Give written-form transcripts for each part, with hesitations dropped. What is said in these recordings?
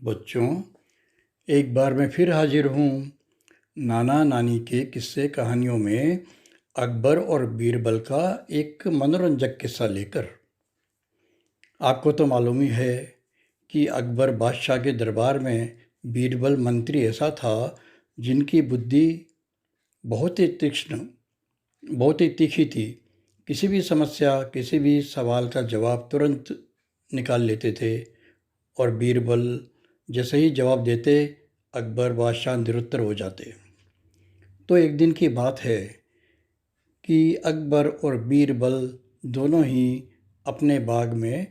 बच्चों, एक बार मैं फिर हाजिर हूँ नाना नानी के किस्से कहानियों में अकबर और बीरबल का एक मनोरंजक किस्सा लेकर। आपको तो मालूम ही है कि अकबर बादशाह के दरबार में बीरबल मंत्री ऐसा था जिनकी बुद्धि बहुत ही तीक्ष्ण, बहुत ही तीखी थी। किसी भी समस्या, किसी भी सवाल का जवाब तुरंत निकाल लेते थे और बीरबल जैसे ही जवाब देते अकबर बादशाह निरुत्तर हो जाते। तो एक दिन की बात है कि अकबर और बीरबल दोनों ही अपने बाग में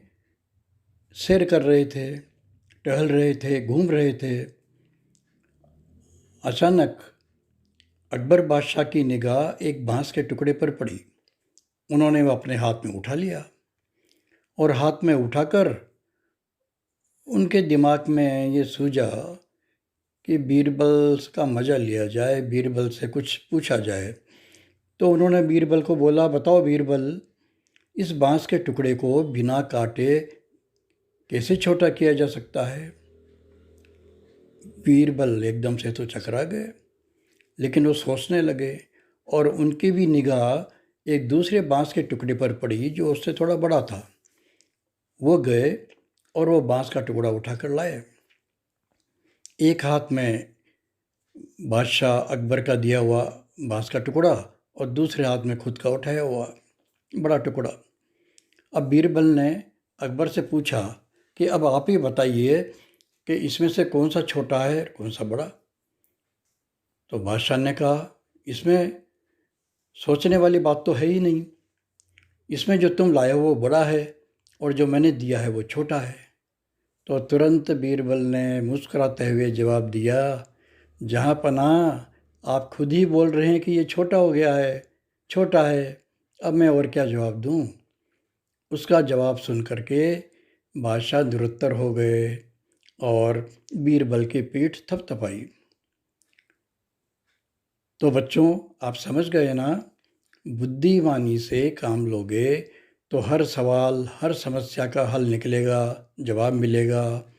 सैर कर रहे थे, टहल रहे थे, घूम रहे थे। अचानक अकबर बादशाह की निगाह एक बांस के टुकड़े पर पड़ी। उन्होंने वह अपने हाथ में उठा लिया और हाथ में उठाकर उनके दिमाग में ये सूझा कि बीरबल का मज़ा लिया जाए, बीरबल से कुछ पूछा जाए। तो उन्होंने बीरबल को बोला, बताओ बीरबल, इस बांस के टुकड़े को बिना काटे कैसे छोटा किया जा सकता है? बीरबल एकदम से तो चकरा गए, लेकिन वो सोचने लगे और उनकी भी निगाह एक दूसरे बांस के टुकड़े पर पड़ी जो उससे थोड़ा बड़ा था। वो गए और वो बांस का टुकड़ा उठाकर लाए। एक हाथ में बादशाह अकबर का दिया हुआ बांस का टुकड़ा और दूसरे हाथ में खुद का उठाया हुआ बड़ा टुकड़ा। अब बीरबल ने अकबर से पूछा कि अब आप ही बताइए कि इसमें से कौन सा छोटा है, कौन सा बड़ा? तो बादशाह ने कहा, इसमें सोचने वाली बात तो है ही नहीं। इसमें जो तुम लाए हो वो बड़ा है और जो मैंने दिया है वो छोटा है। तो तुरंत बीरबल ने मुस्कुराते हुए जवाब दिया, जहाँ पनाह, आप खुद ही बोल रहे हैं कि ये छोटा हो गया है, छोटा है, अब मैं और क्या जवाब दूँ? उसका जवाब सुन करके बादशाह निरुत्तर हो गए और बीरबल की पीठ थपथपाई। तो बच्चों, आप समझ गए ना, बुद्धिमानी से काम लोगे तो हर सवाल, हर समस्या का हल निकलेगा, जवाब मिलेगा।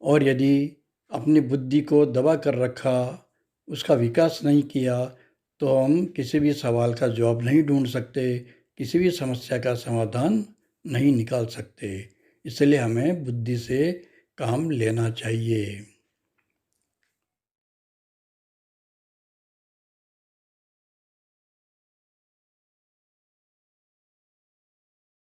और यदि अपनी बुद्धि को दबा कर रखा, उसका विकास नहीं किया, तो हम किसी भी सवाल का जवाब नहीं ढूंढ सकते, किसी भी समस्या का समाधान नहीं निकाल सकते। इसलिए हमें बुद्धि से काम लेना चाहिए।